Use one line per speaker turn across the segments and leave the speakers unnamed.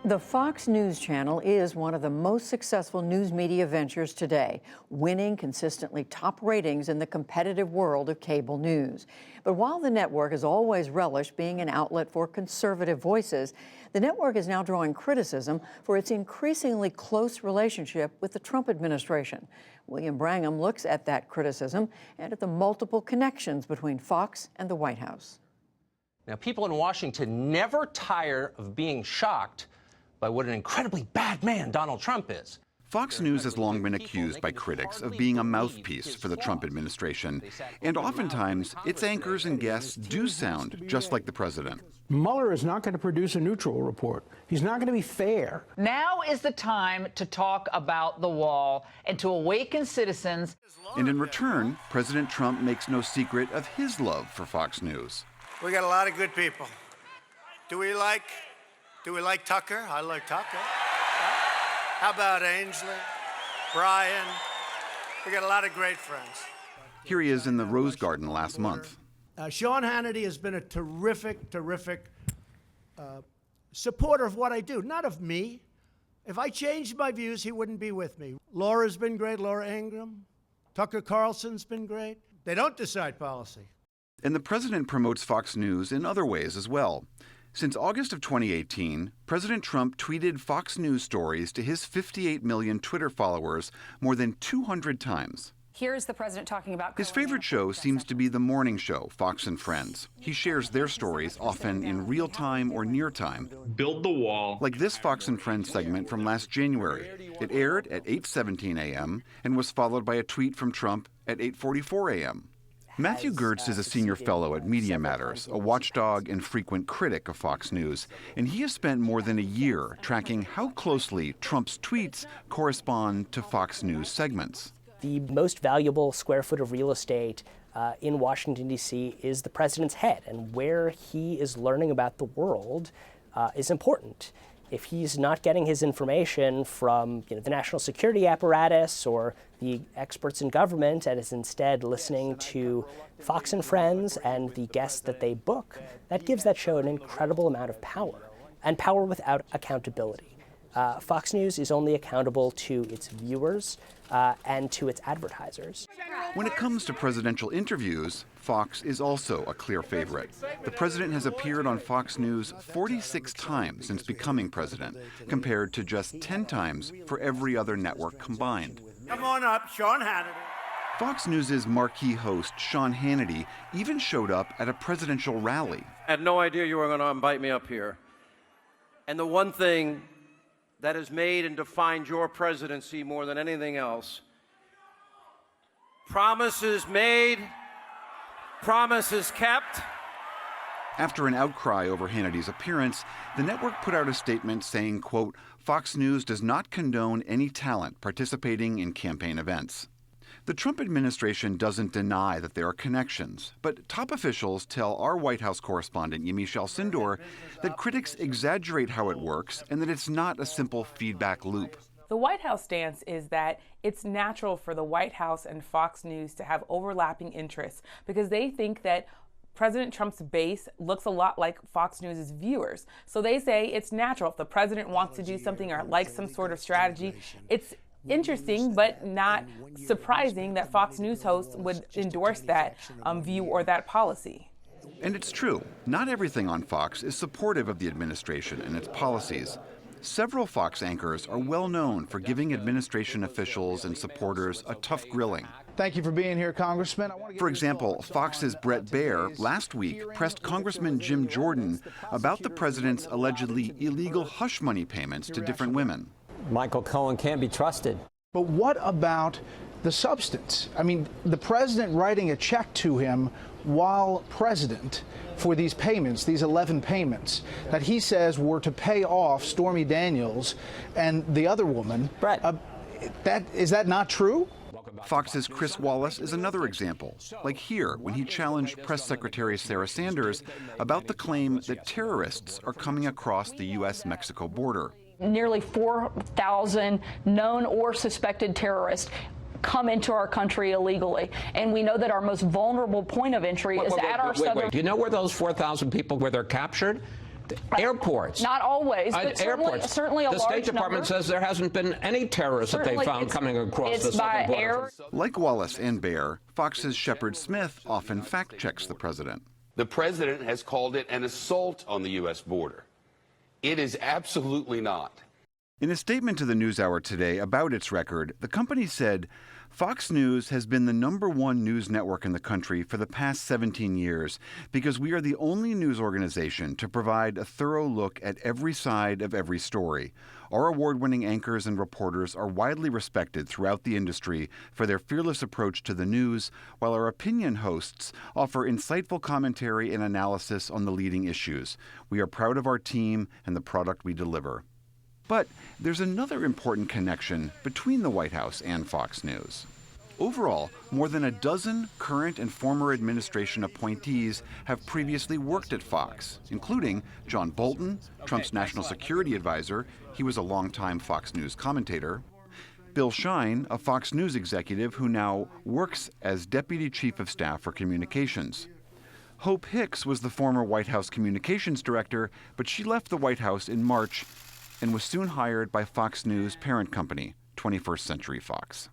The Fox News Channel is one of the most successful news media ventures today, winning consistently top ratings in the competitive world of cable news. But while the network has always relished being an outlet for conservative voices, the network is now drawing criticism for its increasingly close relationship with the Trump administration. William Brangham looks at that criticism and at the multiple connections between Fox and the White House.
Now, people in Washington never tire of being shocked by what an incredibly bad man Donald Trump is.
Fox News has long been accused by critics of being a mouthpiece for the Trump administration, and oftentimes its anchors and guests do sound just like the president.
Mueller is not going to produce a neutral report. He's not going to be fair.
Now is the time to talk about the wall and to awaken citizens.
And in return, President Trump makes no secret of his love for Fox News.
We got a lot of good people. Do we like Tucker? I like Tucker. How about Ainsley, Brian? We got a lot of great friends.
Here he is in the Rose Garden last month.
Sean Hannity has been a terrific supporter of what I do, not of me. If I changed my views, he wouldn't be with me. Laura's been great, Laura Ingraham. Tucker Carlson's been great. They don't decide policy.
And the president promotes Fox News in other ways as well. Since August of 2018, President Trump tweeted Fox News stories to his 58 million Twitter followers more than 200 times.
Here's the president talking about
his favorite show seems to be the morning show, Fox and Friends. He shares their stories often in real time or near time.
Build the wall.
Like this Fox and Friends segment from last January. It aired at 8:17 a.m. and was followed by a tweet from Trump at 8:44 a.m. Matthew Gertz is a senior fellow at Media Matters, a watchdog and frequent critic of Fox News, and he has spent more than a year tracking how closely Trump's tweets correspond to Fox News segments.
The most valuable square foot of real estate in Washington, D.C. is the president's head, and where he is learning about the world is important. If he's not getting his information from the national security apparatus or the experts in government and is instead listening to Fox and Friends and the guests that they book, that gives that show an incredible amount of power, and power without accountability. Fox News is only accountable to its viewers and to its advertisers.
When it comes to presidential interviews, Fox is also a clear favorite. The president has appeared on Fox News 46 times since becoming president, compared to just 10 times for every other network combined.
Come on up, Sean Hannity.
Fox News' marquee host, Sean Hannity, even showed up at a presidential rally.
I had no idea you were going to invite me up here. And the one thing that has made and defined your presidency more than anything else: promises made, promises kept.
After an outcry over Hannity's appearance, the network put out a statement saying, quote, Fox News does not condone any talent participating in campaign events. The Trump administration doesn't deny that there are connections, but top officials tell our White House correspondent Yamiche Alcindor that critics exaggerate how it works and that it's not a simple feedback loop.
The White House stance is that it's natural for the White House and Fox News to have overlapping interests because they think that President Trump's base looks a lot like Fox News' viewers. So they say it's natural. If the president wants to do something or likes some sort of strategy, it's interesting but not surprising that Fox News hosts would endorse that view or that policy.
And it's true. Not everything on Fox is supportive of the administration and its policies. Several Fox anchors are well known for giving administration officials and supporters a tough grilling.
Thank you for being here, Congressman.
For example, Fox's Bret Baier last week pressed Congressman Jim Jordan about the president's allegedly illegal hush money payments to different women.
Michael Cohen can't be trusted.
But what about the substance? I mean, the president writing a check to him while president for these payments, these 11 payments, that he says were to pay off Stormy Daniels and the other woman.
Brett.
Is that not true?
Fox's Chris Wallace is another example, like here when he challenged Press Secretary Sarah Sanders about the claim that terrorists are coming across the U.S.-Mexico border.
Nearly 4,000 known or suspected terrorists come into our country illegally. And we know that our most vulnerable point of entry is at our southern...
Do you know where those 4,000 people, where they're captured?
Airports.
Not always, but
airports.
certainly a
the
large
State Department
number.
says there hasn't been any terrorists that they found coming across the southern border.
Like Wallace and Baer, Fox's Shepard Smith often fact-checks the president.
The president has called it an assault on the U.S. border. It is absolutely not.
In a statement to the NewsHour today about its record, the company said, Fox News has been the #1 news network in the country for the past 17 years because we are the only news organization to provide a thorough look at every side of every story. Our award-winning anchors and reporters are widely respected throughout the industry for their fearless approach to the news, while our opinion hosts offer insightful commentary and analysis on the leading issues. We are proud of our team and the product we deliver. But there's another important connection between the White House and Fox News. Overall, more than a dozen current and former administration appointees have previously worked at Fox, including John Bolton, Trump's national security advisor. He was a longtime Fox News commentator. Bill Shine, a Fox News executive who now works as Deputy Chief of Staff for Communications. Hope Hicks was the former White House Communications Director, but she left the White House in March and was soon hired by Fox News' parent company, 21st Century Fox.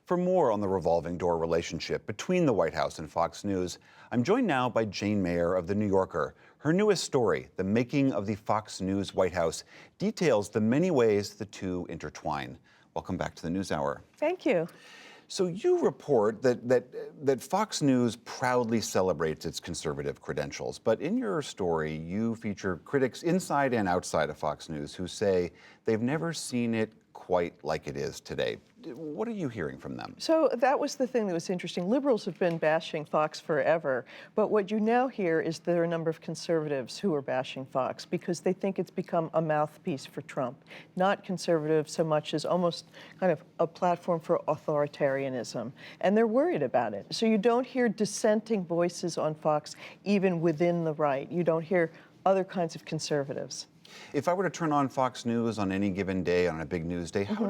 For more on the revolving door relationship between the White House and Fox News, I'm joined now by Jane Mayer of The New Yorker. Her newest story, The Making of the Fox News White House, details the many ways the two intertwine. Welcome back to the NewsHour.
Thank you.
So you report that Fox News proudly celebrates its conservative credentials, but in your story, you feature critics inside and outside of Fox News who say they've never seen it quite like it is today. What are you hearing from them?
So that was the thing that was interesting. Liberals have been bashing Fox forever, but what you now hear is there are a number of conservatives who are bashing Fox because they think it's become a mouthpiece for Trump, not conservative so much as almost kind of a platform for authoritarianism, and they're worried about it. So you don't hear dissenting voices on Fox even within the right. You don't hear other kinds of conservatives.
If I were to turn on Fox News on any given day, on a big news day, how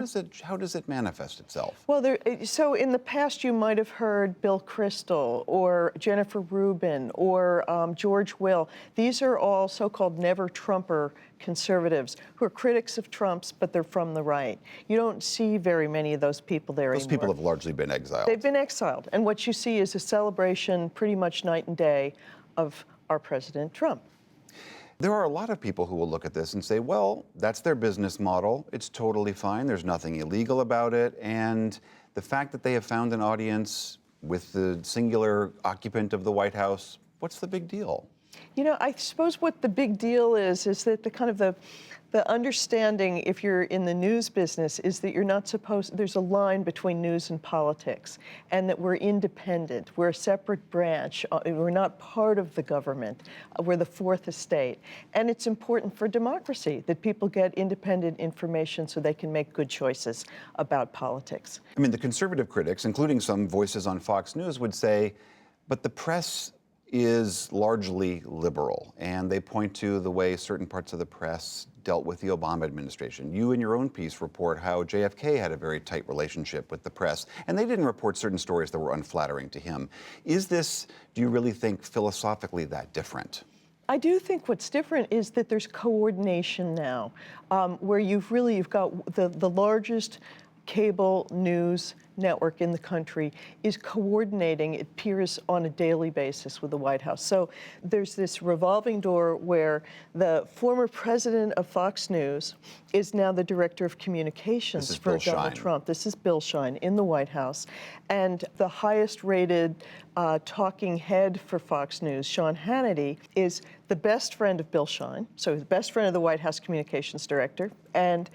does it manifest itself?
Well, so in the past, you might have heard Bill Kristol or Jennifer Rubin or George Will. These are all so-called never-Trumper conservatives who are critics of Trump's, but they're from the right. You don't see very many of those people there anymore.
Those people have largely been exiled.
They've been exiled. And what you see is a celebration pretty much night and day of our President Trump.
There are a lot of people who will look at this and say, well, that's their business model. It's totally fine. There's nothing illegal about it. And the fact that they have found an audience with the singular occupant of the White House, what's the big deal?
You know, I suppose what the big deal is that the understanding, if you're in the news business, is that you're not supposed, there's a line between news and politics, and that we're independent. We're a separate branch. We're not part of the government. We're the fourth estate. And it's important for democracy that people get independent information so they can make good choices about politics.
I mean, the conservative critics, including some voices on Fox News, would say, but the press is largely liberal, and they point to the way certain parts of the press dealt with the Obama administration. You, in your own piece, report how JFK had a very tight relationship with the press, and they didn't report certain stories that were unflattering to him. Is this, do you really think, philosophically that different?
I do think what's different is that there's coordination now, where you've got the largest cable news network in the country is coordinating, it appears, on a daily basis with the White House. So there's this revolving door where the former president of Fox News is now the director of communications for Donald Trump. This is Bill Shine in the White House. And the highest rated talking head for Fox News, Sean Hannity, is the best friend of Bill Shine, so he's the best friend of the White House communications director, and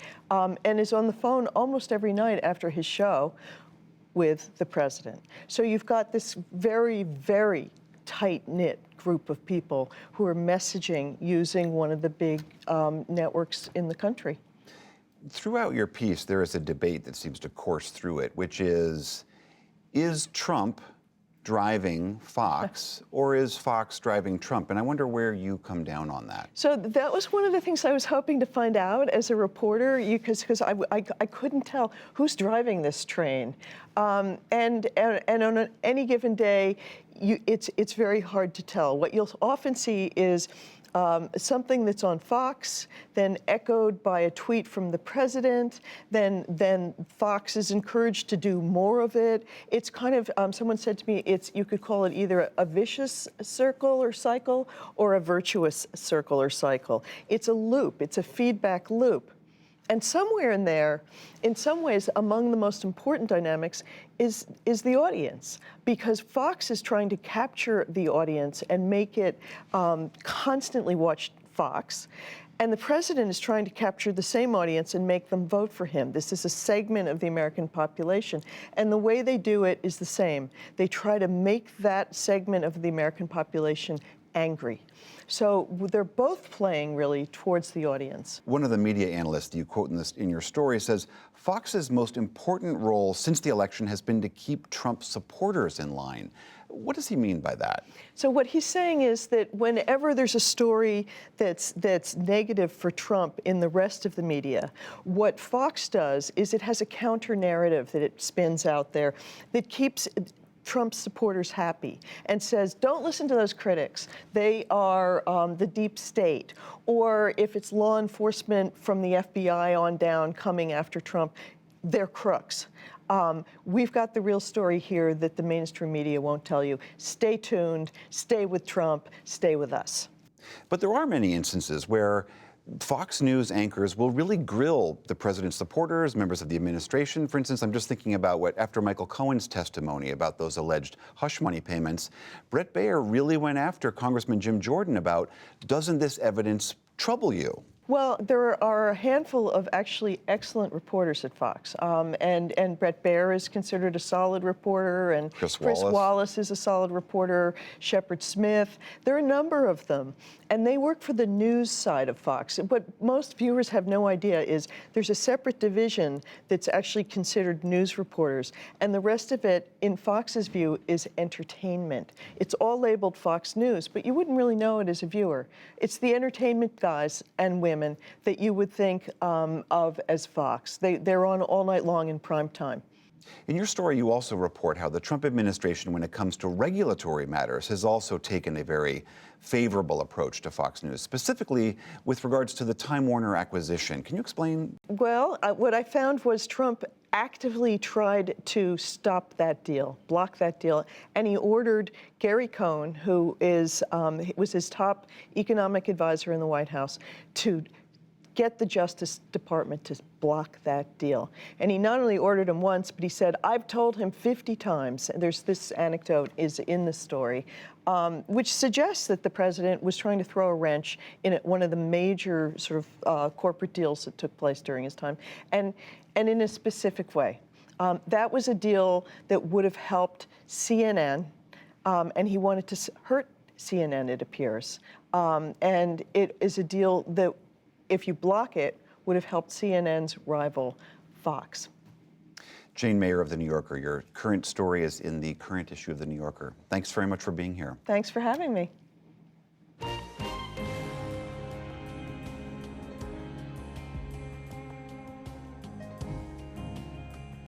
is on the phone almost every night after his show with the president. So you've got this very, very tight-knit group of people who are messaging using one of the big networks in the country.
Throughout your piece, there is a debate that seems to course through it, which is Trump driving Fox, or is Fox driving Trump? And I wonder where you come down on that.
So that was one of the things I was hoping to find out as a reporter, because I couldn't tell who's driving this train. And on any given day, it's very hard to tell. What you'll often see is something that's on Fox, then echoed by a tweet from the president, then Fox is encouraged to do more of it. It's kind of, someone said to me, you could call it either a vicious circle or cycle or a virtuous circle or cycle. It's a loop, it's a feedback loop. And somewhere in there, in some ways, among the most important dynamics is the audience, because Fox is trying to capture the audience and make it constantly watch Fox. And the president is trying to capture the same audience and make them vote for him. This is a segment of the American population. And the way they do it is the same. They try to make that segment of the American population angry. So they're both playing really towards the audience.
One of the media analysts you quote in your story says Fox's most important role since the election has been to keep Trump supporters in line. What does he mean by that?
So what he's saying is that whenever there's a story that's negative for Trump in the rest of the media, what Fox does is it has a counter narrative that it spins out there that keeps Trump's supporters happy and says, don't listen to those critics. They are the deep state. Or if it's law enforcement from the FBI on down coming after Trump, they're crooks. We've got the real story here that the mainstream media won't tell you. Stay tuned, stay with Trump, stay with us.
But there are many instances where Fox News anchors will really grill the president's supporters, members of the administration. For instance, I'm just thinking about after Michael Cohen's testimony about those alleged hush money payments, Bret Baier really went after Congressman Jim Jordan about, doesn't this evidence trouble you?
Well, there are a handful of actually excellent reporters at Fox, and Bret Baier is considered a solid reporter, and Chris Wallace is a solid reporter, Shepard Smith. There are a number of them, and they work for the news side of Fox. What most viewers have no idea is there's a separate division that's actually considered news reporters, and the rest of it, in Fox's view, is entertainment. It's all labeled Fox News, but you wouldn't really know it as a viewer. It's the entertainment guys and women that you would think of as Fox. They're on all night long in prime time.
In your story, you also report how the Trump administration, when it comes to regulatory matters, has also taken a very favorable approach to Fox News, specifically with regards to the Time Warner acquisition. Can you explain?
Well, what I found was Trump actively tried to stop that deal, block that deal, and he ordered Gary Cohn, who was his top economic advisor in the White House, to get the Justice Department to block that deal. And he not only ordered him once, but he said, I've told him 50 times. And there's this anecdote is in the story, which suggests that the president was trying to throw a wrench in one of the major sort of corporate deals that took place during his time, and in a specific way. That was a deal that would have helped CNN, and he wanted to hurt CNN, it appears. And it is a deal that, if you block it, would have helped CNN's rival, Fox.
Jane Mayer of The New Yorker, your current story is in the current issue of The New Yorker. Thanks very much for being here.
Thanks for having me.